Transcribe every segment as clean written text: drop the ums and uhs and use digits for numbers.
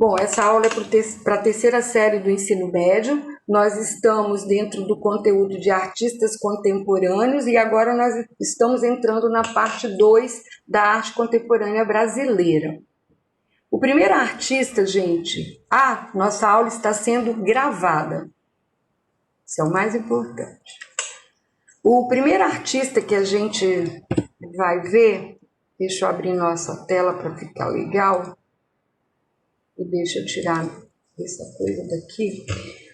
Bom, essa aula é para a terceira série do ensino médio. Nós estamos dentro do conteúdo de artistas contemporâneos e agora nós estamos entrando na parte 2 da arte contemporânea brasileira. O primeiro artista, gente, nossa aula está sendo gravada. Isso é o mais importante. O primeiro artista que a gente vai ver, deixa eu abrir nossa tela para ficar legal. E deixa eu tirar essa coisa daqui.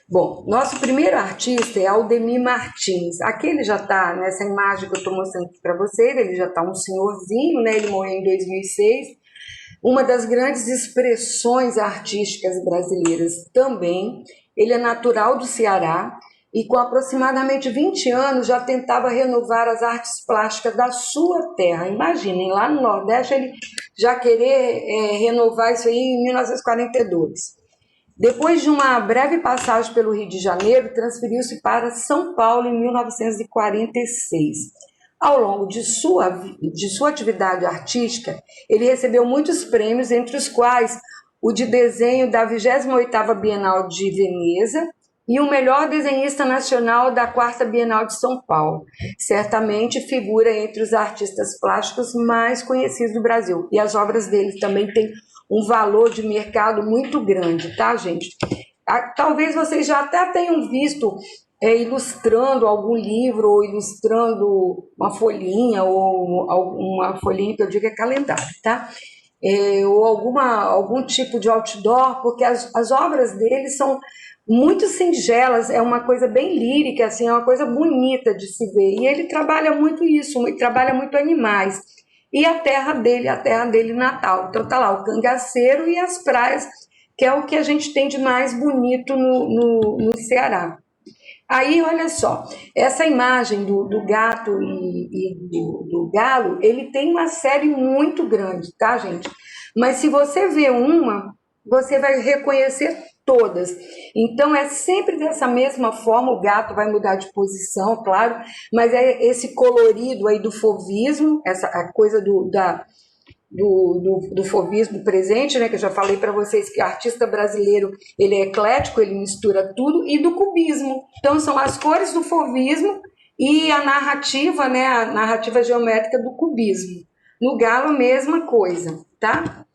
Bom, nosso primeiro artista é Aldemir Martins. Aqui ele já está, nessa imagem que eu estou mostrando aqui para vocês, ele já está um senhorzinho, né? Ele morreu em 2006. Uma das grandes expressões artísticas brasileiras também. Ele é natural do Ceará e com aproximadamente 20 anos já tentava renovar as artes plásticas da sua terra. Imaginem, lá no Nordeste ele já querer renovar isso aí em 1942. Depois de uma breve passagem pelo Rio de Janeiro, transferiu-se para São Paulo em 1946. Ao longo de sua atividade artística, ele recebeu muitos prêmios, entre os quais o de desenho da 28ª Bienal de Veneza e o melhor desenhista nacional da 4ª Bienal de São Paulo. Certamente figura entre os artistas plásticos mais conhecidos do Brasil. E as obras dele também têm um valor de mercado muito grande, tá, gente? Talvez vocês já até tenham visto ilustrando algum livro, ou ilustrando uma folhinha, ou uma folhinha que eu digo é calendário, tá? Ou algum tipo de outdoor, porque as obras dele são muito singelas, é uma coisa bem lírica, assim, é uma coisa bonita de se ver. E ele trabalha muito isso, ele trabalha muito animais. E a terra dele natal. Então tá lá o cangaceiro e as praias, que é o que a gente tem de mais bonito no Ceará. Aí, olha só, essa imagem do gato e do galo, ele tem uma série muito grande, tá, gente? Mas se você vê uma, você vai reconhecer todas. Então, é sempre dessa mesma forma, o gato vai mudar de posição, claro, mas é esse colorido aí do fauvismo, a coisa do fauvismo presente, né, que eu já falei para vocês que o artista brasileiro ele é eclético, ele mistura tudo, e do cubismo. Então são as cores do fauvismo e a narrativa, né, a narrativa geométrica do cubismo. No galo, mesma coisa, tá?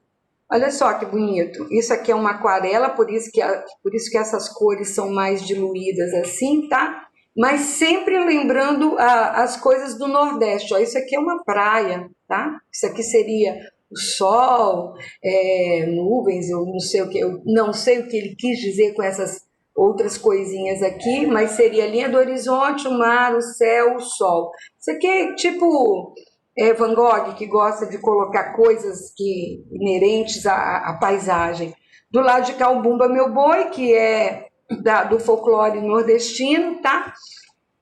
Olha só que bonito. Isso aqui é uma aquarela, por isso que essas cores são mais diluídas assim, tá? Mas sempre lembrando as coisas do Nordeste. Ó, isso aqui é uma praia, tá? Isso aqui seria o sol, nuvens, eu não sei o que ele quis dizer com essas outras coisinhas aqui, mas seria a linha do horizonte, o mar, o céu, o sol. Isso aqui é tipo Van Gogh, que gosta de colocar coisas inerentes à paisagem. Do lado de cá, o Bumba Meu Boi, que é do folclore nordestino, tá?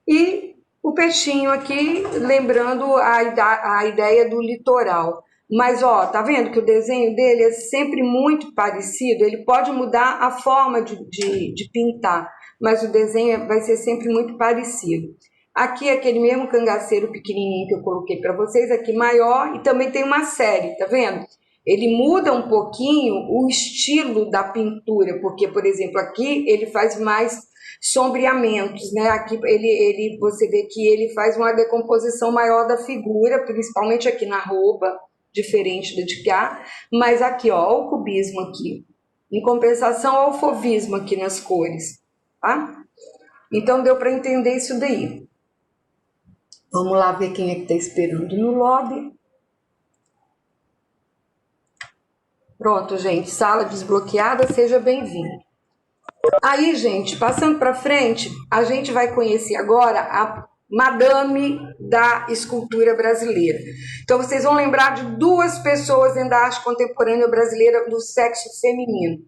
E o peixinho aqui, lembrando a ideia do litoral. Mas, ó, tá vendo que o desenho dele é sempre muito parecido? Ele pode mudar a forma de pintar, mas o desenho vai ser sempre muito parecido. Aqui, aquele mesmo cangaceiro pequenininho que eu coloquei para vocês, aqui maior, e também tem uma série, tá vendo? Ele muda um pouquinho o estilo da pintura, porque, por exemplo, aqui ele faz mais sombreamentos, né? Aqui você vê que ele faz uma decomposição maior da figura, principalmente aqui na roupa, diferente do de cá, mas aqui, ó, o cubismo aqui. Em compensação ao fauvismo aqui nas cores, tá? Então deu para entender isso daí. Vamos lá ver quem é que está esperando no lobby. Pronto, gente, sala desbloqueada, seja bem-vindo. Aí, gente, passando para frente, a gente vai conhecer agora a madame da escultura brasileira. Então, vocês vão lembrar de duas pessoas dentro da arte contemporânea brasileira do sexo feminino.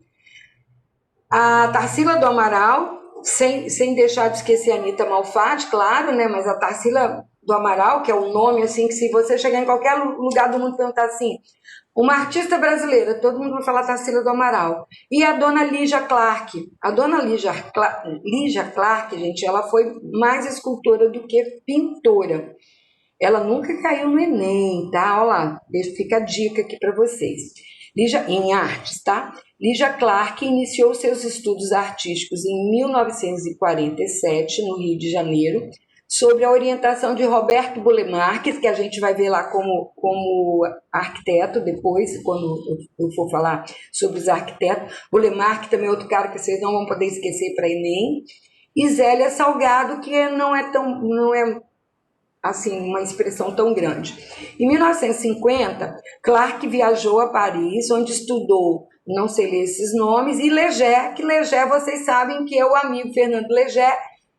A Tarsila do Amaral, sem deixar de esquecer a Anita Malfatti, claro, né? Mas a Tarsila do Amaral, que é um nome assim que se você chegar em qualquer lugar do mundo e perguntar assim, uma artista brasileira, todo mundo vai falar Tarsila do Amaral. E a dona Lígia Clark. A dona Lígia Clark, gente, ela foi mais escultora do que pintora. Ela nunca caiu no Enem, tá? Olha lá, fica a dica aqui para vocês. Em artes, tá? Lígia Clark iniciou seus estudos artísticos em 1947, no Rio de Janeiro, sob a orientação de Roberto Bolle Marques, que a gente vai ver lá como arquiteto depois, quando eu for falar sobre os arquitetos. Bolle Marques também é outro cara que vocês não vão poder esquecer para Enem. E Zélia Salgado, que não é assim, uma expressão tão grande. Em 1950, Clark viajou a Paris, onde estudou, não sei ler esses nomes, e Leger, que Leger, vocês sabem que é o amigo Fernando Leger,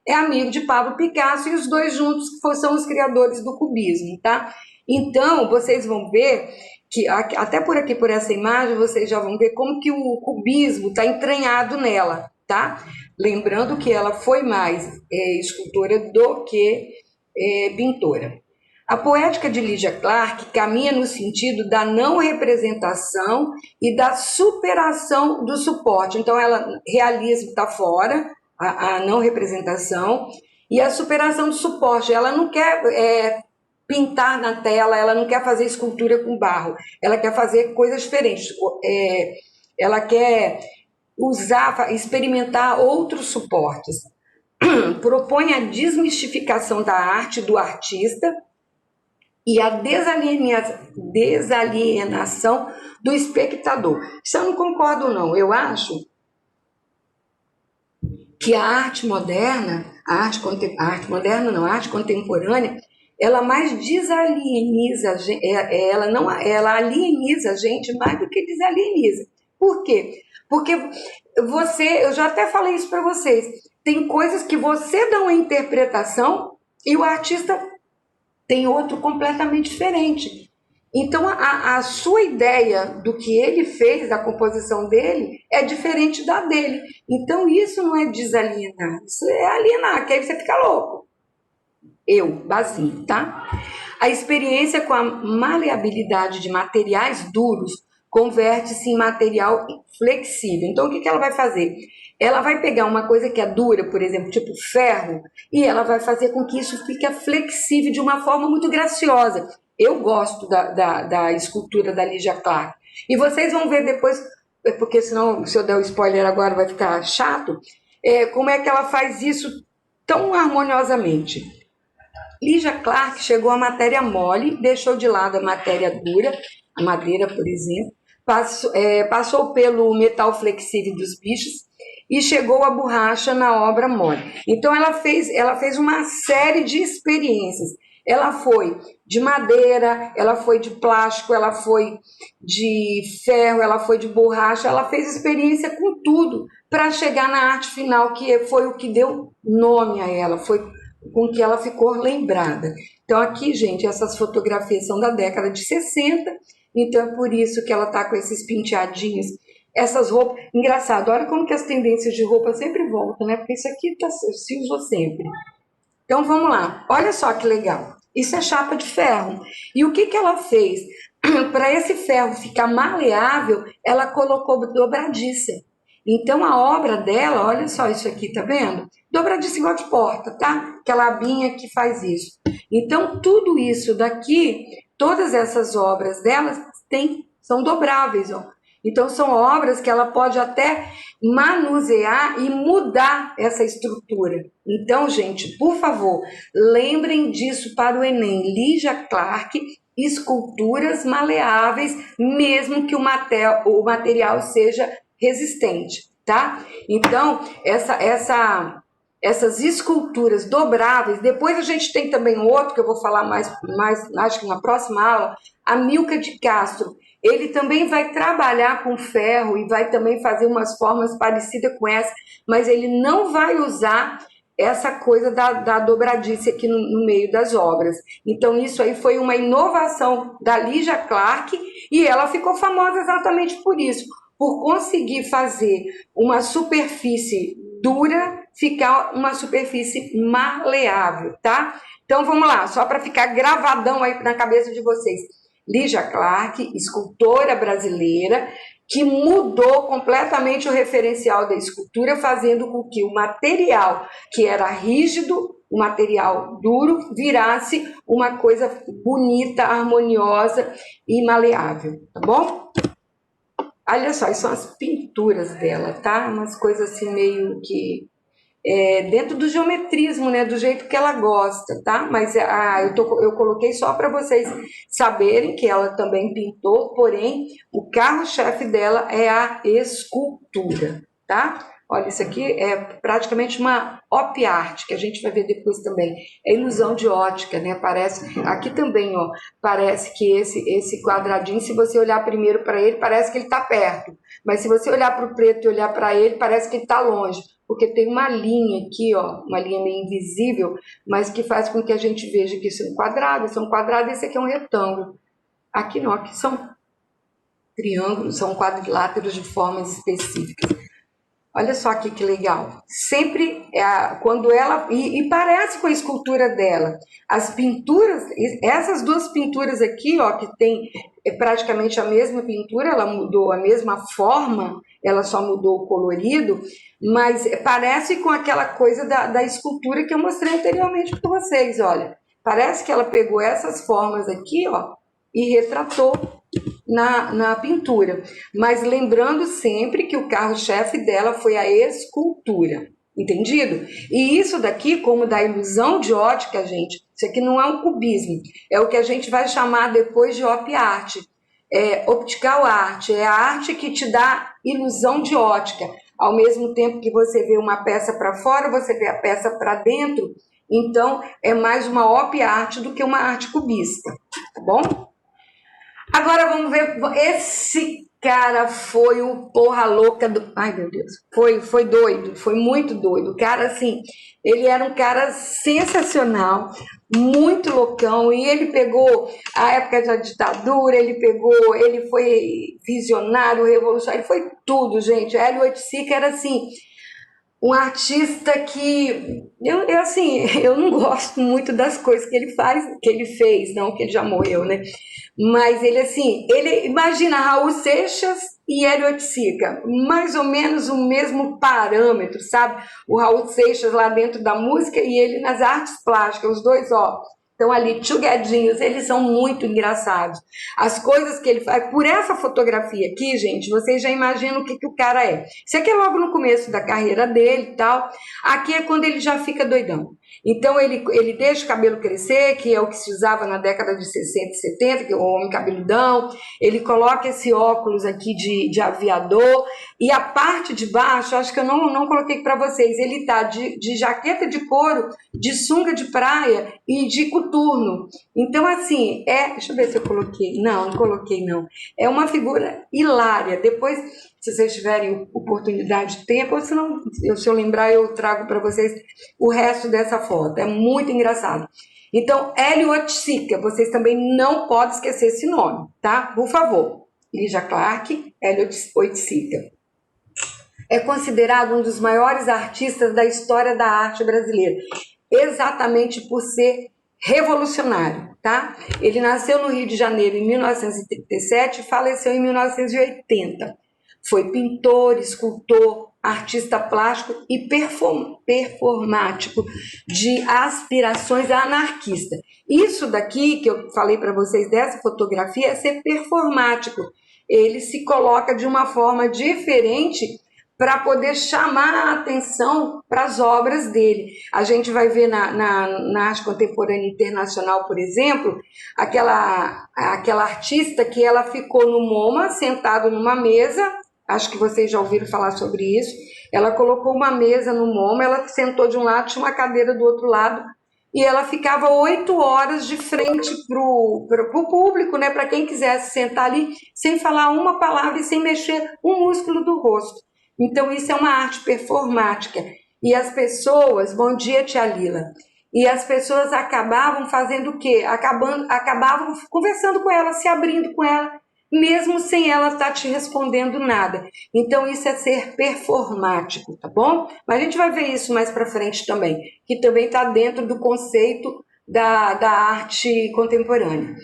é amigo de Pablo Picasso, e os dois juntos são os criadores do cubismo, tá? Então, vocês vão ver que, até por aqui, por essa imagem, vocês já vão ver como que o cubismo está entranhado nela, tá? Lembrando que ela foi mais escultora do que pintora. A poética de Lígia Clark caminha no sentido da não representação e da superação do suporte. Então, ela realismo está fora, a não representação, e a superação do suporte. Ela não quer pintar na tela, ela não quer fazer escultura com barro, ela quer fazer coisas diferentes. Ela quer experimentar outros suportes. Propõe a desmistificação da arte do artista e a desalienação do espectador. Isso eu não concordo, não. Eu acho que a arte moderna, a arte contemporânea, ela mais desalieniza, ela alieniza a gente mais do que desalieniza. Por quê? Porque eu já até falei isso para vocês, tem coisas que você dá uma interpretação e o artista tem outro completamente diferente. Então, a sua ideia do que ele fez, da composição dele, é diferente da dele. Então, isso não é desalienar, isso é alienar, que aí você fica louco. Basinho, tá? A experiência com a maleabilidade de materiais duros converte-se em material flexível. Então, o que ela vai fazer? Ela vai pegar uma coisa que é dura, por exemplo, tipo ferro, e ela vai fazer com que isso fique flexível de uma forma muito graciosa. Eu gosto da escultura da Lígia Clark. E vocês vão ver depois, porque senão, se eu der o spoiler agora vai ficar chato, como é que ela faz isso tão harmoniosamente. Lígia Clark chegou à matéria mole, deixou de lado a matéria dura, a madeira, por exemplo, passou pelo metal flexível dos bichos e chegou à borracha na obra mole. Então, ela fez uma série de experiências. Ela foi de madeira, ela foi de plástico, ela foi de ferro, ela foi de borracha, ela fez experiência com tudo para chegar na arte final, que foi o que deu nome a ela, foi com que ela ficou lembrada. Então, aqui, gente, essas fotografias são da década de 60, então é por isso que ela está com esses penteadinhos, essas roupas. Engraçado, olha como que as tendências de roupa sempre voltam, né? Porque isso aqui se usou sempre. Então, vamos lá. Olha só que legal. Isso é chapa de ferro. E o que ela fez? Para esse ferro ficar maleável, ela colocou dobradiça. Então, a obra dela, olha só isso aqui, tá vendo? Dobradiça igual de porta, tá? Aquela abinha que faz isso. Então, tudo isso daqui, todas essas obras dela são dobráveis, ó. Então, são obras que ela pode até manusear e mudar essa estrutura. Então, gente, por favor, lembrem disso para o Enem. Lígia Clark, esculturas maleáveis, mesmo que o material seja resistente, tá? Então, essas esculturas dobráveis, depois a gente tem também outro, que eu vou falar mais acho que na próxima aula, Amilcar de Castro. Ele também vai trabalhar com ferro e vai também fazer umas formas parecidas com essa, mas ele não vai usar essa coisa da dobradiça aqui no meio das obras. Então, isso aí foi uma inovação da Lígia Clark e ela ficou famosa exatamente por isso, por conseguir fazer uma superfície dura ficar uma superfície maleável, tá? Então, vamos lá, só para ficar gravadão aí na cabeça de vocês. Lígia Clark, escultora brasileira, que mudou completamente o referencial da escultura, fazendo com que o material que era rígido, o material duro, virasse uma coisa bonita, harmoniosa e maleável, tá bom? Olha só, isso são as pinturas dela, tá? Umas coisas assim meio que dentro do geometrismo, né? Do jeito que ela gosta, tá? Mas eu coloquei só para vocês saberem que ela também pintou, porém o carro-chefe dela é a escultura, tá? Olha, isso aqui é praticamente uma op art, que a gente vai ver depois também. É ilusão de ótica, né? Parece, aqui também, ó, parece que esse quadradinho, se você olhar primeiro para ele, parece que ele está perto. Mas se você olhar para o preto e olhar para ele, parece que ele está longe. Porque tem uma linha aqui, ó, uma linha meio invisível, mas que faz com que a gente veja que isso é um quadrado e esse aqui é um retângulo. Aqui não, aqui são triângulos, são quadriláteros de formas específicas. Olha só aqui que legal. Sempre quando ela. E parece com a escultura dela. As pinturas, essas duas pinturas aqui, ó, que tem praticamente a mesma pintura, ela mudou a mesma forma, ela só mudou o colorido, mas parece com aquela coisa da escultura que eu mostrei anteriormente para vocês, olha. Parece que ela pegou essas formas aqui, ó, e retratou na pintura, mas lembrando sempre que o carro-chefe dela foi a escultura, entendido? E isso daqui, como da ilusão de ótica, gente, isso aqui não é um cubismo, é o que a gente vai chamar depois de op art, optical art, é a arte que te dá ilusão de ótica, ao mesmo tempo que você vê uma peça para fora, você vê a peça para dentro, então é mais uma op art do que uma arte cubista, tá bom? Agora vamos ver, esse cara foi o porra louca do... Ai, meu Deus, foi doido, foi muito doido. O cara, assim, ele era um cara sensacional, muito loucão, e ele pegou a época da ditadura, ele foi visionário, revolucionário, ele foi tudo, gente. Hélio Oiticica era, assim, um artista que eu não gosto muito das coisas que ele fez, não que ele já morreu, né? Mas ele assim, ele imagina Raul Seixas e Hélio Oiticica, mais ou menos o mesmo parâmetro, sabe? O Raul Seixas lá dentro da música e ele nas artes plásticas, os dois, ó, estão ali chugadinhos, eles são muito engraçados. As coisas que ele faz, por essa fotografia aqui, gente, vocês já imaginam o que o cara é. Isso aqui é logo no começo da carreira dele e tal. Aqui é quando ele já fica doidão. Então ele deixa o cabelo crescer, que é o que se usava na década de 60 e 70, que é o homem cabeludão. Ele coloca esse óculos aqui de aviador. E a parte de baixo, acho que eu não coloquei para vocês, ele tá de jaqueta de couro, de sunga de praia e de coturno. Então, assim, deixa eu ver se eu coloquei. Não coloquei, não. É uma figura hilária. Depois, se vocês tiverem oportunidade de tempo, ou se não, se eu lembrar, eu trago para vocês o resto dessa foto. É muito engraçado. Então, Hélio Oiticica, vocês também não podem esquecer esse nome, tá? Por favor. Lígia Clark, Hélio Oiticica. É considerado um dos maiores artistas da história da arte brasileira, exatamente por ser revolucionário, tá? Ele nasceu no Rio de Janeiro em 1937 e faleceu em 1980. Foi pintor, escultor, artista plástico e performático de aspirações anarquista. Isso daqui que eu falei para vocês dessa fotografia é ser performático. Ele se coloca de uma forma diferente para poder chamar a atenção para as obras dele. A gente vai ver na arte contemporânea internacional, por exemplo, aquela artista que ela ficou no MoMA, sentada numa mesa, acho que vocês já ouviram falar sobre isso, ela colocou uma mesa no MoMA, ela sentou de um lado, tinha uma cadeira do outro lado, e ela ficava 8 horas de frente para o público, né, para quem quisesse sentar ali, sem falar uma palavra e sem mexer um músculo do rosto. Então, isso é uma arte performática. E as pessoas, bom dia, tia Lila, e as pessoas acabavam fazendo o quê? Acabavam conversando com ela, se abrindo com ela, mesmo sem ela estar te respondendo nada. Então, isso é ser performático, tá bom? Mas a gente vai ver isso mais para frente também, que também está dentro do conceito da arte contemporânea.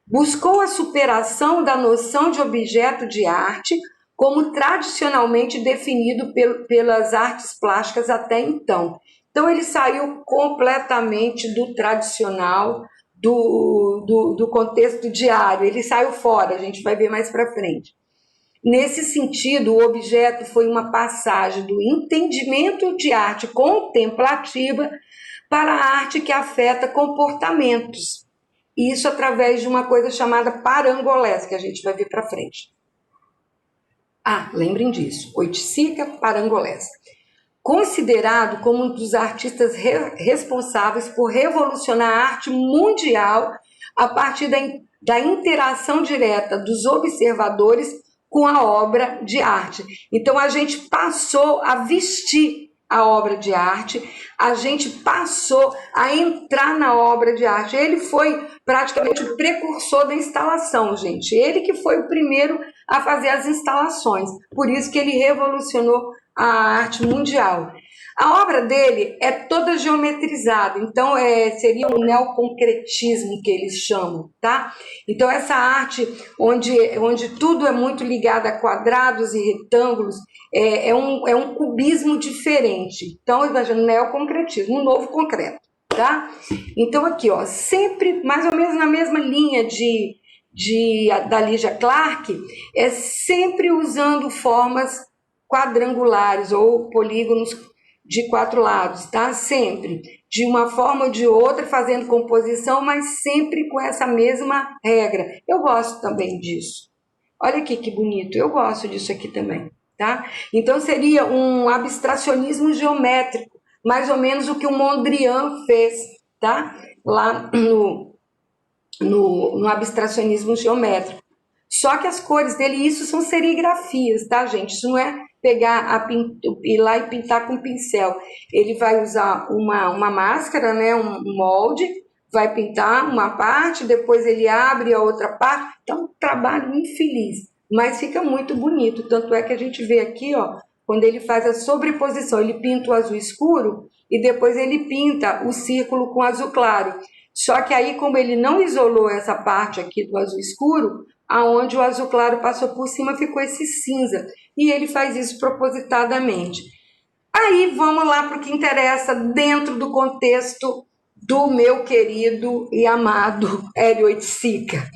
Buscou a superação da noção de objeto de arte como tradicionalmente definido pelas artes plásticas até então. Então, ele saiu completamente do tradicional, do contexto diário, ele saiu fora, a gente vai ver mais para frente. Nesse sentido, o objeto foi uma passagem do entendimento de arte contemplativa para a arte que afeta comportamentos. Isso através de uma coisa chamada parangolés, que a gente vai ver para frente. Lembrem disso, Oiticica Parangolés. Considerado como um dos artistas responsáveis por revolucionar a arte mundial a partir da interação direta dos observadores com a obra de arte. Então, a gente passou a vestir a obra de arte, a gente passou a entrar na obra de arte. Ele foi praticamente o precursor da instalação, gente. Ele que foi o primeiro a fazer as instalações. Por isso que ele revolucionou a arte mundial. A obra dele é toda geometrizada, então seria um neoconcretismo que eles chamam, tá? Então essa arte onde tudo é muito ligado a quadrados e retângulos, é um cubismo diferente. Então, imagina, neoconcretismo, um novo concreto, tá? Então aqui, ó, sempre mais ou menos na mesma linha da Lygia Clark, é sempre usando formas quadrangulares ou polígonos de 4 lados, tá? Sempre, de uma forma ou de outra, fazendo composição, mas sempre com essa mesma regra. Eu gosto também disso. Olha aqui que bonito, eu gosto disso aqui também, tá? Então seria um abstracionismo geométrico, mais ou menos o que o Mondrian fez, tá? Lá no abstracionismo geométrico. Só que as cores dele, isso são serigrafias, tá, gente? Isso não é pegar ir lá e pintar com pincel. Ele vai usar uma máscara, né, um molde, vai pintar uma parte, depois ele abre a outra parte. Então, um trabalho infeliz, mas fica muito bonito. Tanto é que a gente vê aqui, ó, quando ele faz a sobreposição, ele pinta o azul escuro e depois ele pinta o círculo com azul claro. Só que aí, como ele não isolou essa parte aqui do azul escuro, aonde o azul claro passou por cima, ficou esse cinza. E ele faz isso propositadamente. Aí, vamos lá para o que interessa dentro do contexto do meu querido e amado Hélio Oiticica.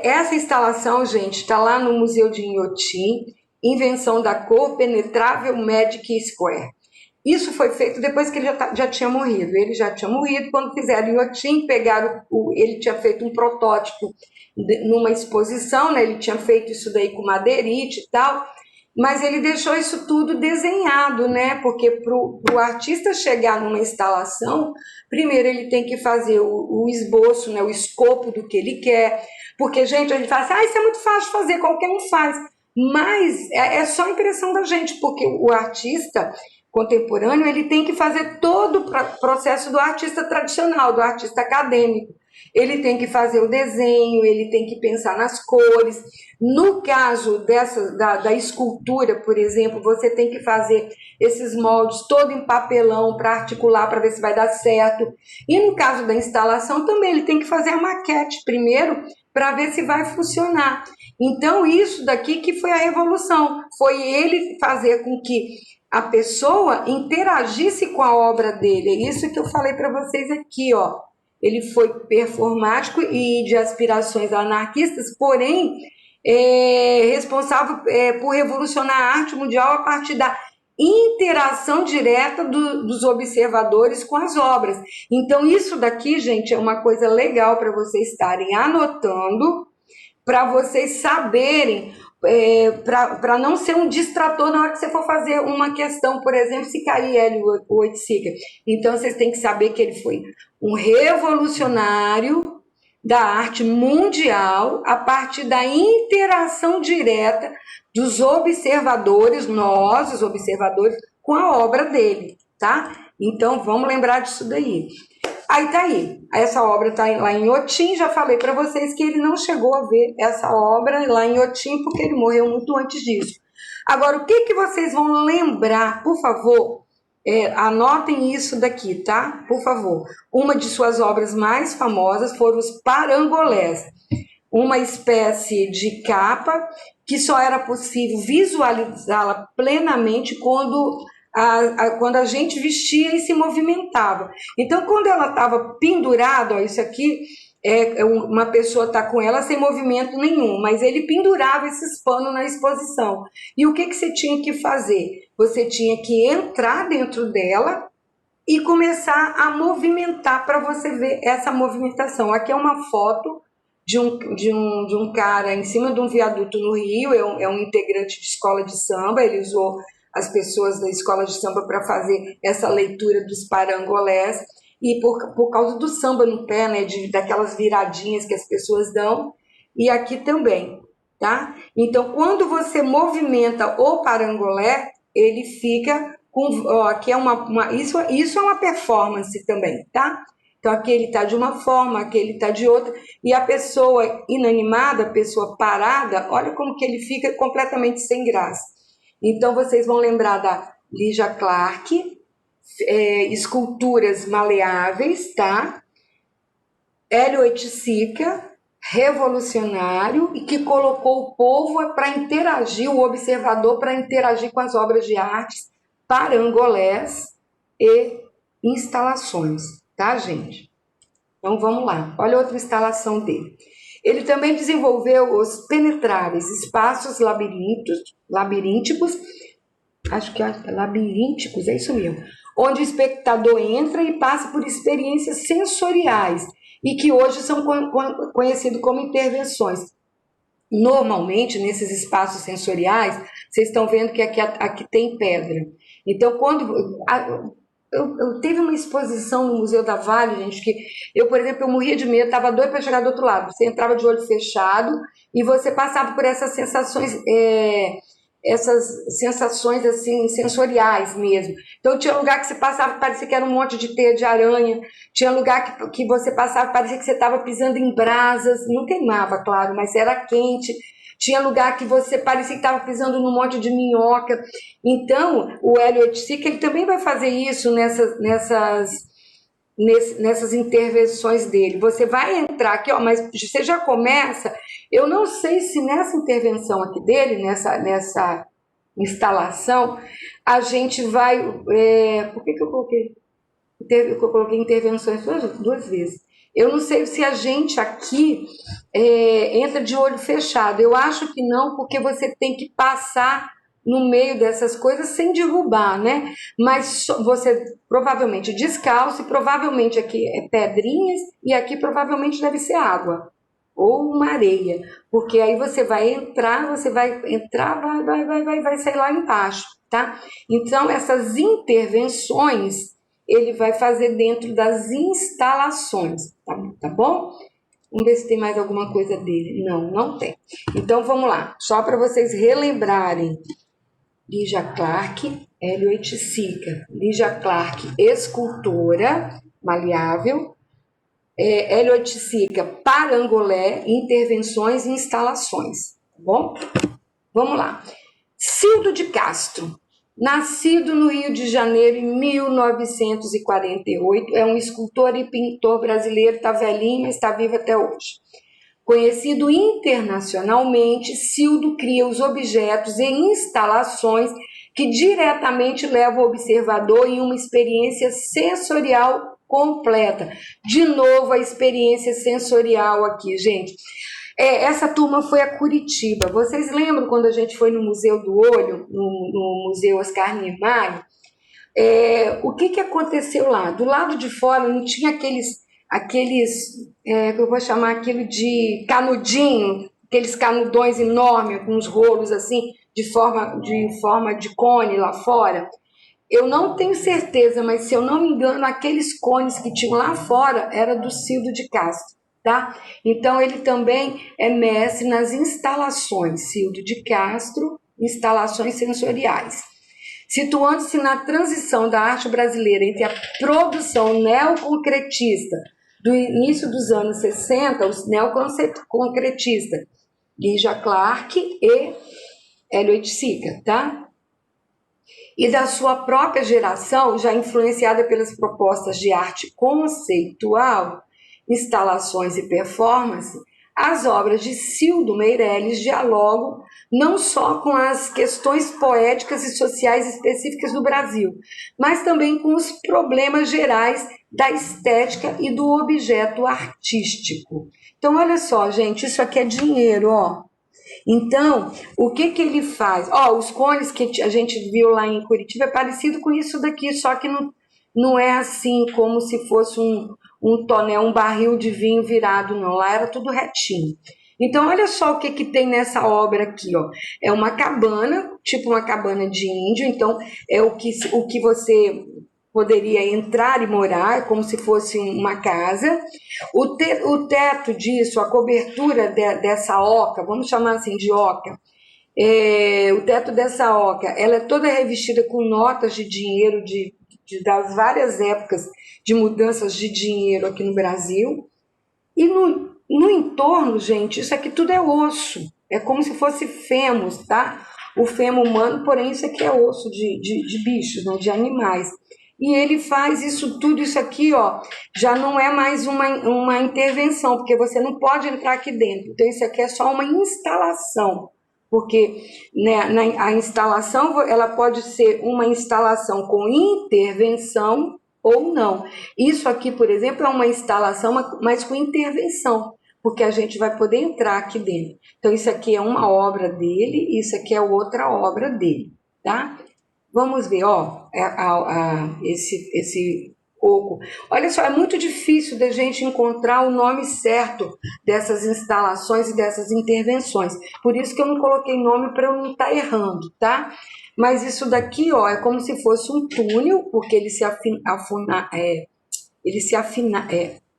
Essa instalação, gente, está lá no Museu de Inhotim, Invenção da Cor, Penetrável Magic Square. Isso foi feito depois que ele já tinha morrido. Ele já tinha morrido quando fizeram em Inhotim, ele tinha feito um protótipo numa exposição, né? Ele tinha feito isso daí com madeirite e tal, mas ele deixou isso tudo desenhado, né? Porque para o artista chegar numa instalação, primeiro ele tem que fazer o esboço, né? O escopo do que ele quer, porque, gente, a gente fala assim, isso é muito fácil de fazer, qualquer um faz, mas é só impressão da gente, porque o artista contemporâneo, ele tem que fazer todo o processo do artista tradicional, do artista acadêmico. Ele tem que fazer o desenho, ele tem que pensar nas cores. No caso da escultura, por exemplo, você tem que fazer esses moldes todo em papelão para articular, para ver se vai dar certo. E no caso da instalação também, ele tem que fazer a maquete primeiro para ver se vai funcionar. Então, isso daqui que foi a revolução, foi ele fazer com que a pessoa interagisse com a obra dele. É isso que eu falei para vocês aqui, ó. Ele foi performático e de aspirações anarquistas, porém responsável por revolucionar a arte mundial a partir da interação direta dos observadores com as obras. Então, isso daqui, gente, é uma coisa legal para vocês estarem anotando, para vocês saberem, para não ser um distrator na hora que você for fazer uma questão, por exemplo, se cair Hélio Oiticica. Então, vocês têm que saber que ele foi um revolucionário da arte mundial a partir da interação direta dos observadores, nós, os observadores, com a obra dele, tá? Então, vamos lembrar disso daí. Aí tá aí, essa obra está lá em Inhotim, já falei para vocês que ele não chegou a ver essa obra lá em Inhotim, porque ele morreu muito antes disso. Agora, o que vocês vão lembrar, por favor, anotem isso daqui, tá? Por favor. Uma de suas obras mais famosas foram os parangolés, uma espécie de capa que só era possível visualizá-la plenamente quando a gente vestia e se movimentava. Então, quando ela estava pendurada, ó, isso aqui uma pessoa está com ela sem movimento nenhum, mas ele pendurava esses panos na exposição. E o que você tinha que fazer? Você tinha que entrar dentro dela e começar a movimentar para você ver essa movimentação. Aqui é uma foto de um cara em cima de um viaduto no Rio, é um integrante de escola de samba, ele usou as pessoas da escola de samba para fazer essa leitura dos parangolés, e por causa do samba no pé, né, daquelas viradinhas que as pessoas dão, e aqui também, tá? Então, quando você movimenta o parangolé, ele fica com, ó, aqui é isso é uma performance também, tá? Então, aqui ele está de uma forma, aqui ele está de outra, e a pessoa inanimada, a pessoa parada, olha como que ele fica completamente sem graça. Então, vocês vão lembrar da Lygia Clark, esculturas maleáveis, tá? Hélio Oiticica, revolucionário, e que colocou o povo para interagir, o observador para interagir com as obras de arte, parangolés e instalações, tá, gente? Então vamos lá, olha outra instalação dele. Ele também desenvolveu os penetráveis espaços labirínticos, acho que é labirínticos, é isso mesmo, onde o espectador entra e passa por experiências sensoriais e que hoje são conhecidos como intervenções. Normalmente, nesses espaços sensoriais, vocês estão vendo que aqui tem pedra. Então, eu teve uma exposição no Museu da Vale, gente, que eu, por exemplo, eu morria de medo, estava doida para chegar do outro lado. Você entrava de olho fechado e você passava por essas sensações assim sensoriais mesmo. Então tinha lugar que você passava parecia que era um monte de teia de aranha, tinha lugar que você passava parecia que você estava pisando em brasas, não queimava, claro, mas era quente. Tinha lugar que você parecia que estava pisando num monte de minhoca. Então o Hélio Oiticica, ele também vai fazer isso nessas intervenções dele. Você vai entrar aqui, ó, mas você já começa. Eu não sei se nessa intervenção aqui dele, nessa instalação, a gente vai. Por que eu coloquei? Eu coloquei intervenções duas vezes. Eu não sei se a gente aqui entra de olho fechado. Eu acho que não, porque você tem que passar no meio dessas coisas sem derrubar, né? Mas você provavelmente descalço, e provavelmente aqui é pedrinhas e aqui provavelmente deve ser água ou uma areia, porque aí você vai entrar, vai sair lá embaixo, tá? Então essas intervenções ele vai fazer dentro das instalações, tá bom? Vamos ver se tem mais alguma coisa dele. Não tem. Então vamos lá, só para vocês relembrarem. Lygia Clark, Hélio Oiticica. Lygia Clark, escultora maleável. Hélio Oiticica, parangolé, intervenções e instalações. Tá bom? Vamos lá. Cildo de Castro, nascido no Rio de Janeiro em 1948, é um escultor e pintor brasileiro, está velhinho, mas está vivo até hoje. Conhecido internacionalmente, Cildo cria os objetos e instalações que diretamente levam o observador em uma experiência sensorial completa. De novo, a experiência sensorial aqui, gente. Essa turma foi a Curitiba. Vocês lembram quando a gente foi no Museu do Olho, no Museu Oscar Niemeyer? O que aconteceu lá? Do lado de fora não tinha aqueles que eu vou chamar aquilo de canudinho, aqueles canudões enormes, com uns rolos assim, de forma de cone lá fora. Eu não tenho certeza, mas se eu não me engano, aqueles cones que tinham lá fora era do Cildo de Castro, tá? Então ele também é mestre nas instalações, Cildo de Castro, instalações sensoriais. Situando-se na transição da arte brasileira entre a produção neoconcretista do início dos anos 60, os neoconcretistas, Lygia Clark e Hélio Oiticica, tá? E da sua própria geração, já influenciada pelas propostas de arte conceitual, instalações e performance, as obras de Cildo Meireles dialogam não só com as questões poéticas e sociais específicas do Brasil, mas também com os problemas gerais da estética e do objeto artístico. Então, olha só, gente, isso aqui é dinheiro, ó. Então, o que que ele faz? Ó, os cones que a gente viu lá em Curitiba é parecido com isso daqui, só que não é assim como se fosse um tonel, um barril de vinho virado, não. Lá era tudo retinho. Então, olha só o que que tem nessa obra aqui, ó. É uma cabana, tipo uma cabana de índio, então é o que você poderia entrar e morar, como se fosse uma casa. O teto disso, a cobertura dessa oca, vamos chamar assim de oca, o teto dessa oca, ela é toda revestida com notas de dinheiro das várias épocas de mudanças de dinheiro aqui no Brasil. E no entorno, gente, isso aqui tudo é osso. É como se fosse fêmur, tá? O fêmur humano, porém, isso aqui é osso de bichos, né? De animais. E ele faz isso tudo, isso aqui, ó, já não é mais uma intervenção, porque você não pode entrar aqui dentro. Então, isso aqui é só uma instalação, porque né, a instalação, ela pode ser uma instalação com intervenção ou não. Isso aqui, por exemplo, é uma instalação, mas com intervenção, porque a gente vai poder entrar aqui dentro. Então, isso aqui é uma obra dele, isso aqui é outra obra dele, tá? Vamos ver, ó, esse oco. Olha só, é muito difícil da gente encontrar o nome certo dessas instalações e dessas intervenções. Por isso que eu não coloquei nome para eu não estar errando, tá? Mas isso daqui, ó, é como se fosse um túnel, porque ele se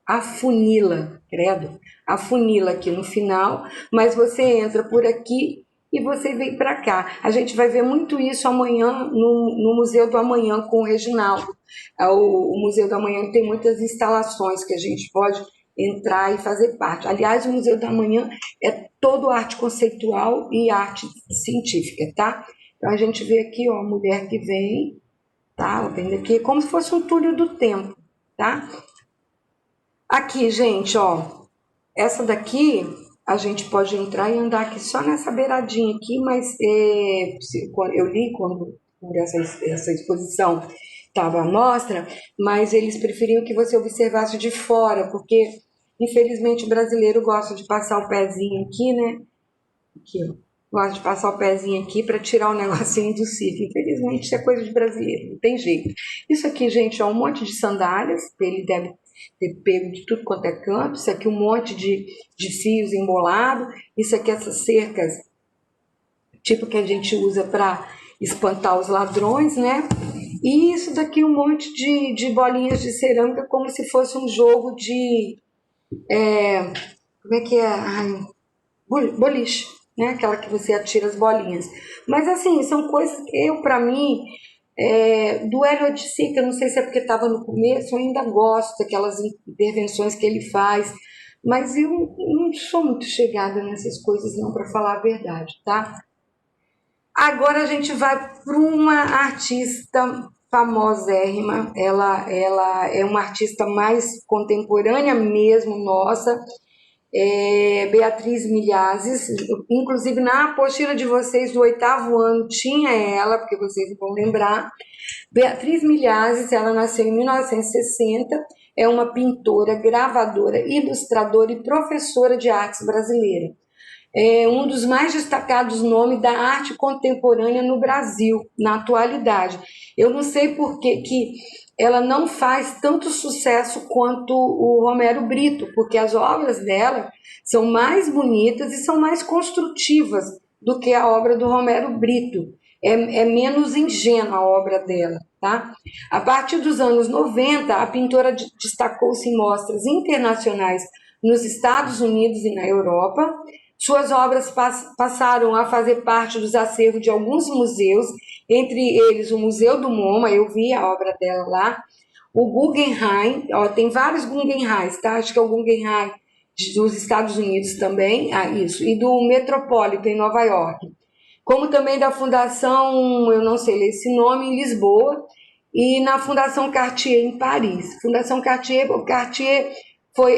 afunila, credo, afunila aqui no final, mas você entra por aqui e você vem para cá. A gente vai ver muito isso amanhã no Museu do Amanhã com o Reginaldo. O Museu do Amanhã tem muitas instalações que a gente pode entrar e fazer parte. Aliás, o Museu do Amanhã é todo arte conceitual e arte científica, tá? Então a gente vê aqui, ó, a mulher que vem, tá? Vem daqui, como se fosse um túnel do tempo, tá? Aqui, gente, ó, essa daqui a gente pode entrar e andar aqui só nessa beiradinha aqui, mas eu li quando essa exposição estava à mostra, mas eles preferiam que você observasse de fora, porque infelizmente o brasileiro gosta de passar o pezinho aqui, né? Aqui, ó. Gosta de passar o pezinho aqui para tirar o negocinho do sítio. Infelizmente isso é coisa de brasileiro, não tem jeito. Isso aqui, gente, é um monte de sandálias, ele deve ter pego de tudo quanto é canto. Isso aqui um monte de fios embolados. Isso aqui essas cercas, tipo que a gente usa para espantar os ladrões, né? E isso daqui um monte de bolinhas de cerâmica, como se fosse um jogo de... como é que é? Ai, boliche, né? Aquela que você atira as bolinhas. Mas assim, são coisas que para mim... do Hélio Odissi, que eu não sei se é porque estava no começo, eu ainda gosto daquelas intervenções que ele faz, mas eu não sou muito chegada nessas coisas não, para falar a verdade, tá? Agora a gente vai para uma artista famosérrima, ela é uma artista mais contemporânea mesmo, nossa, Beatriz Milhazes, inclusive na apostila de vocês do 8º ano tinha ela, porque vocês vão lembrar. Beatriz Milhazes, ela nasceu em 1960, é uma pintora, gravadora, ilustradora e professora de artes brasileira. É um dos mais destacados nomes da arte contemporânea no Brasil, na atualidade. Eu não sei por que ela não faz tanto sucesso quanto o Romero Brito, porque as obras dela são mais bonitas e são mais construtivas do que a obra do Romero Brito. É menos ingênua a obra dela, tá? A partir dos anos 90, a pintora destacou-se em mostras internacionais nos Estados Unidos e na Europa. Suas obras passaram a fazer parte dos acervos de alguns museus, entre eles o Museu do MoMA, eu vi a obra dela lá, o Guggenheim, ó, tem vários Guggenheims, tá? Acho que é o Guggenheim dos Estados Unidos também, isso, e do Metropolitan em Nova York, como também da Fundação, eu não sei ler esse nome, em Lisboa, e na Fundação Cartier em Paris. Fundação Cartier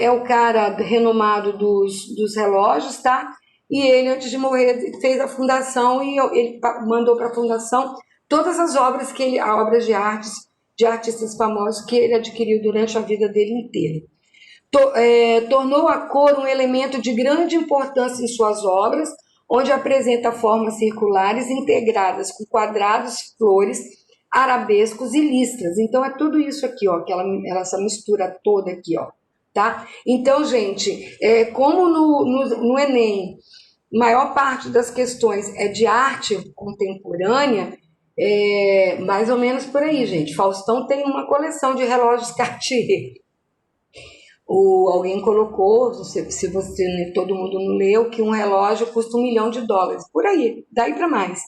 é o cara renomado dos relógios, tá? E ele, antes de morrer, fez a fundação e ele mandou para a fundação todas as obras obras de artistas famosos que ele adquiriu durante a vida dele inteira. Tornou a cor um elemento de grande importância em suas obras, onde apresenta formas circulares integradas com quadrados, flores, arabescos e listras. Então é tudo isso aqui, ó, essa mistura toda aqui, ó, tá? Então, gente, como no Enem, maior parte das questões é de arte contemporânea, mais ou menos por aí, gente. Faustão tem uma coleção de relógios Cartier. Alguém colocou, se você, todo mundo não leu, que um relógio custa $1 milhão, por aí, daí para mais.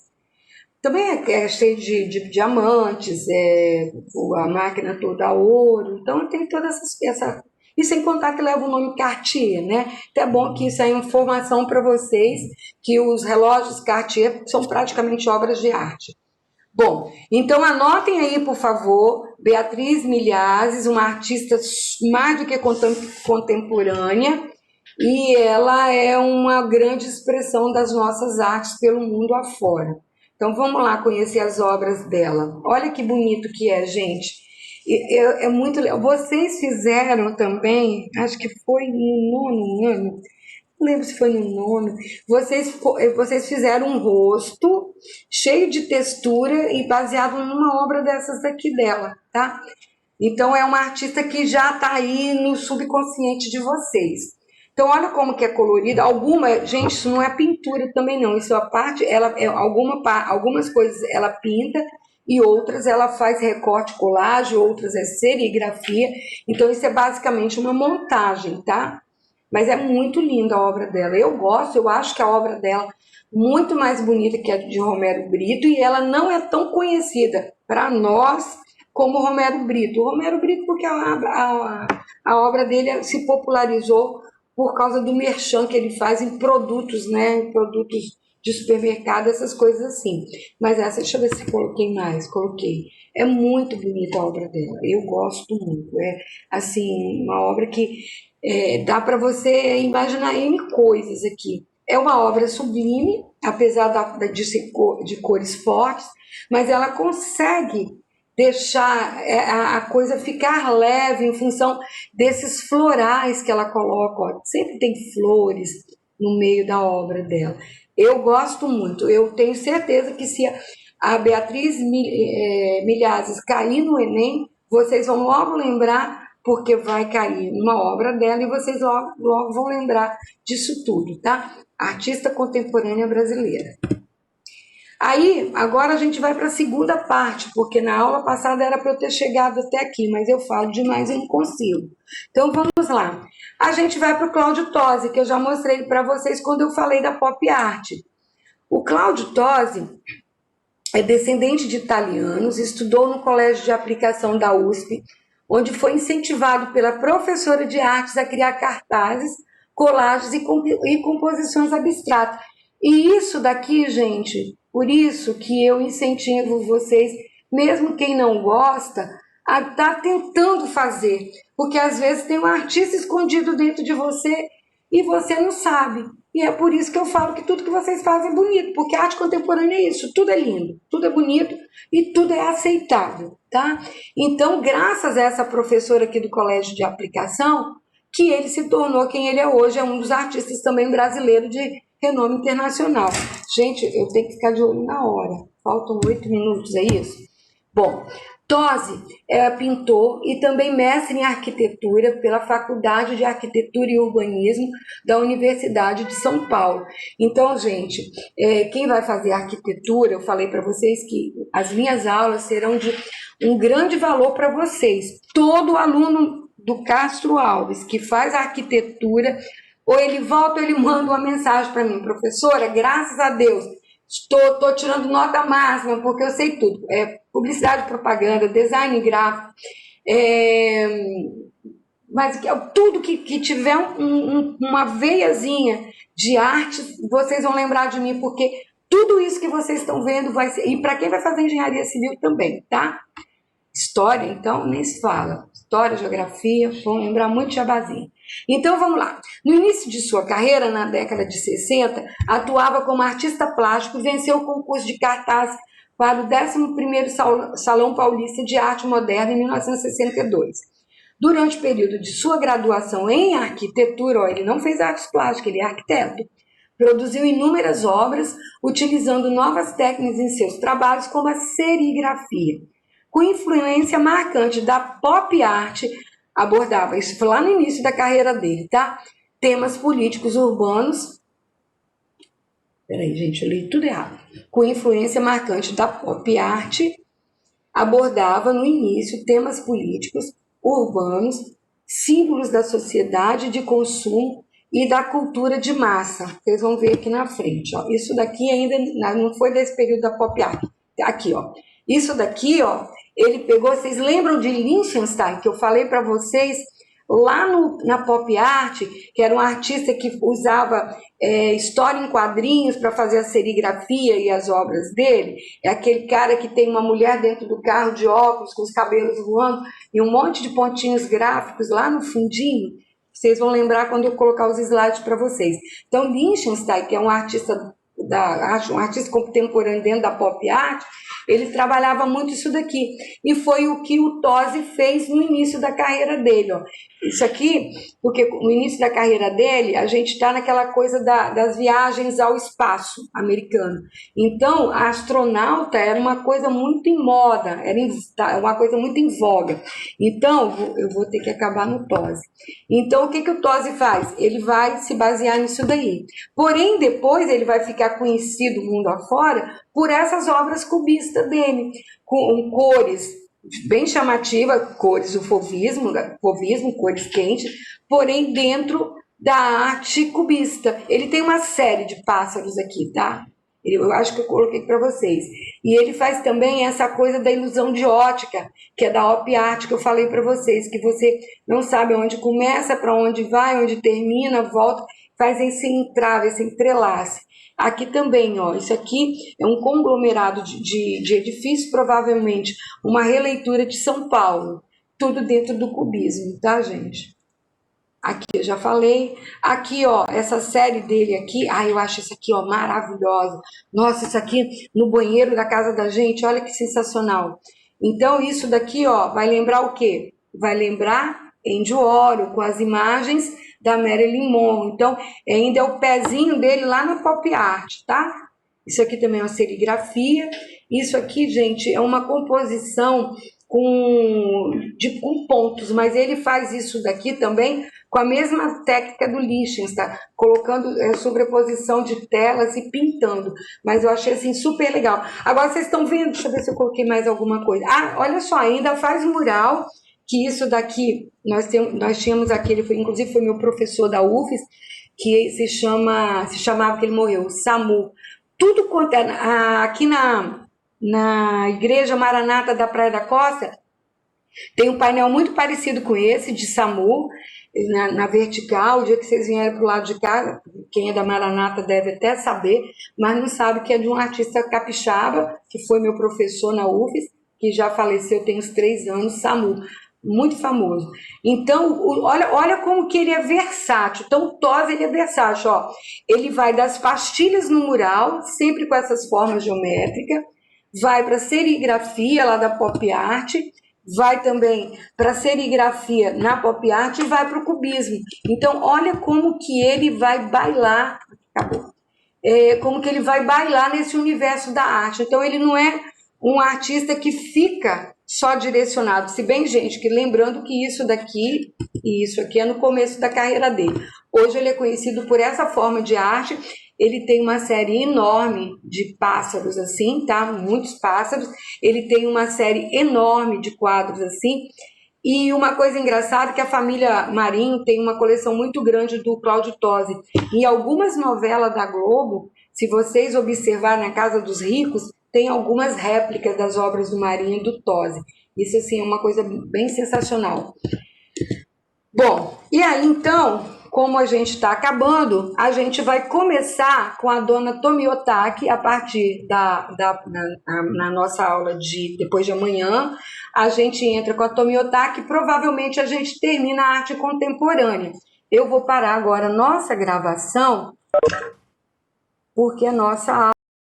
Também é cheio de diamantes, a máquina toda a ouro, então tem toda essa... E sem contar que leva o nome Cartier, né? Então é bom que isso é informação para vocês, que os relógios Cartier são praticamente obras de arte. Bom, então anotem aí, por favor, Beatriz Milhazes, uma artista mais do que contemporânea, e ela é uma grande expressão das nossas artes pelo mundo afora. Então vamos lá conhecer as obras dela. Olha que bonito que é, gente. É muito legal. Vocês fizeram também, acho que foi no nono ano, não lembro se foi no nono, vocês fizeram um rosto cheio de textura e baseado numa obra dessas aqui dela, tá? Então é uma artista que já está aí no subconsciente de vocês. Então olha como que é colorida. Gente, isso não é pintura também não, isso é a parte, algumas coisas ela pinta e outras ela faz recorte, colagem, outras é serigrafia. Então isso é basicamente uma montagem, tá? Mas é muito linda a obra dela. Eu acho que a obra dela é muito mais bonita que a de Romero Brito e ela não é tão conhecida para nós como Romero Brito. O Romero Brito porque a obra dele se popularizou por causa do merchan que ele faz em produtos, né? Em produtos de supermercado, essas coisas assim. Mas essa, deixa eu ver se coloquei mais. Coloquei. É muito bonita a obra dela. Eu gosto muito. É, assim, uma obra que dá para você imaginar N coisas aqui. É uma obra sublime, apesar de ser de cores fortes, mas ela consegue deixar a coisa ficar leve em função desses florais que ela coloca. Ó. Sempre tem flores no meio da obra dela. Eu gosto muito. Eu tenho certeza que se a Beatriz Milhazes cair no Enem, vocês vão logo lembrar, porque vai cair uma obra dela e vocês logo vão lembrar disso tudo, tá? Artista contemporânea brasileira. Aí, agora a gente vai para a segunda parte, porque na aula passada era para eu ter chegado até aqui, mas eu falo demais e não consigo. Então vamos lá. A gente vai para o Cláudio Tosi, que eu já mostrei para vocês quando eu falei da pop art. O Cláudio Tosi é descendente de italianos, estudou no Colégio de Aplicação da USP, onde foi incentivado pela professora de artes a criar cartazes, colagens e composições abstratas. E isso daqui, gente, por isso que eu incentivo vocês, mesmo quem não gosta, a estar tentando fazer, porque às vezes tem um artista escondido dentro de você e você não sabe. E é por isso que eu falo que tudo que vocês fazem é bonito, porque a arte contemporânea é isso, tudo é lindo, tudo é bonito e tudo é aceitável, tá? Então, graças a essa professora aqui do Colégio de Aplicação, que ele se tornou quem ele é hoje, é um dos artistas também brasileiros de renome internacional. Gente, eu tenho que ficar de olho na hora, faltam 8 minutos, é isso? Bom, Tosi é pintor e também mestre em arquitetura pela Faculdade de Arquitetura e Urbanismo da Universidade de São Paulo. Então, gente, quem vai fazer arquitetura, eu falei para vocês que as minhas aulas serão de um grande valor para vocês. Todo aluno do Castro Alves que faz arquitetura, ou ele volta ou ele manda uma mensagem para mim, professora, graças a Deus, estou tirando nota máxima, porque eu sei tudo. Publicidade, propaganda, design gráfico, mas tudo que tiver uma veiazinha de arte, vocês vão lembrar de mim, porque tudo isso que vocês estão vendo vai ser... E para quem vai fazer engenharia civil também, tá? História, então, nem se fala. História, geografia, vão lembrar muito de Jabazinho. Então, vamos lá. No início de sua carreira, na década de 60, atuava como artista plástico e venceu o concurso de cartaz para o 11º Salão Paulista de Arte Moderna em 1962. Durante o período de sua graduação em arquitetura, ó, ele não fez artes plásticas, ele é arquiteto, produziu inúmeras obras, utilizando novas técnicas em seus trabalhos, como a serigrafia. Com influência marcante da pop art, abordava, isso foi lá no início da carreira dele, tá? Temas políticos urbanos. Peraí, gente, eu li tudo errado. Com influência marcante da pop art, abordava no início temas políticos urbanos, símbolos da sociedade de consumo e da cultura de massa. Vocês vão ver aqui na frente, ó. Isso daqui ainda não foi desse período da pop art. Aqui, ó. Isso daqui, ó, ele pegou, vocês lembram de Lichtenstein, que eu falei para vocês lá na pop art, que era um artista que usava história em quadrinhos para fazer a serigrafia e as obras dele? É aquele cara que tem uma mulher dentro do carro de óculos, com os cabelos voando, e um monte de pontinhos gráficos lá no fundinho. Vocês vão lembrar quando eu colocar os slides para vocês. Então, Lichtenstein, que é um artista contemporâneo dentro da pop art, ele trabalhava muito isso daqui. E foi o que o Tosi fez no início da carreira dele. Ó. Isso aqui, porque no início da carreira dele, a gente está naquela coisa das viagens ao espaço americano. Então, a astronauta era uma coisa muito em moda, era uma coisa muito em voga. Então, eu vou ter que acabar no Tosi. Então, o que o Tosi faz? Ele vai se basear nisso daí. Porém, depois ele vai ficar conhecido mundo afora por essas obras cubistas dele, com cores bem chamativas, cores do fauvismo, cores quentes, porém dentro da arte cubista. Ele tem uma série de pássaros aqui, tá? Eu acho que eu coloquei para vocês. E ele faz também essa coisa da ilusão de ótica, que é da op art, que eu falei para vocês, que você não sabe onde começa, para onde vai, onde termina, volta, faz esse entrave, esse entrelace. Aqui também, ó, isso aqui é um conglomerado de edifícios, provavelmente uma releitura de São Paulo, tudo dentro do cubismo, tá, gente? Aqui eu já falei. Aqui, ó, essa série dele aqui, eu acho isso aqui, ó, maravilhosa. Nossa, isso aqui no banheiro da casa da gente, olha que sensacional. Então, isso daqui, ó, vai lembrar o quê? Vai lembrar Andy Warhol, com as imagens da Marilyn Monroe. Então, ainda é o pezinho dele lá na pop art, tá? Isso aqui também é uma serigrafia. Isso aqui, gente, é uma composição com pontos, mas ele faz isso daqui também com a mesma técnica do Lichtenstein, colocando sobreposição de telas e pintando. Mas eu achei assim super legal. Agora vocês estão vendo, deixa eu ver se eu coloquei mais alguma coisa. Olha só, ainda faz mural, que isso daqui, nós tínhamos aqui, inclusive foi meu professor da UFES, que se chamava, que ele morreu, SAMU. Tudo quanto aqui na Igreja Maranata da Praia da Costa, tem um painel muito parecido com esse, de SAMU, na vertical. O dia que vocês vierem para o lado de cá, quem é da Maranata deve até saber, mas não sabe que é de um artista capixaba, que foi meu professor na UFES, que já faleceu tem uns 3 anos, SAMU, muito famoso. Então, olha como que ele é versátil. Então, o Tosi, ele é versátil, ó. Ele vai das pastilhas no mural, sempre com essas formas geométricas, vai para a serigrafia lá da pop art, vai também para a serigrafia na pop art e vai para o cubismo. Então, olha como que ele vai bailar, acabou, como que ele vai bailar nesse universo da arte. Então, ele não é um artista que fica só direcionado, se bem, gente, que lembrando que isso daqui e isso aqui é no começo da carreira dele. Hoje ele é conhecido por essa forma de arte. Ele tem uma série enorme de pássaros assim, tá? Muitos pássaros. Ele tem uma série enorme de quadros assim. E uma coisa engraçada é que a família Marinho tem uma coleção muito grande do Cláudio Tosi. Em algumas novelas da Globo, se vocês observarem na Casa dos Ricos, tem algumas réplicas das obras do Marinho e do Tosi. Isso, assim, é uma coisa bem sensacional. Bom, e aí, então, como a gente está acabando, a gente vai começar com a dona Tomiotaki a partir na nossa aula de depois de amanhã. A gente entra com a Tomiotaki, provavelmente a gente termina a arte contemporânea. Eu vou parar agora a nossa gravação, porque a nossa aula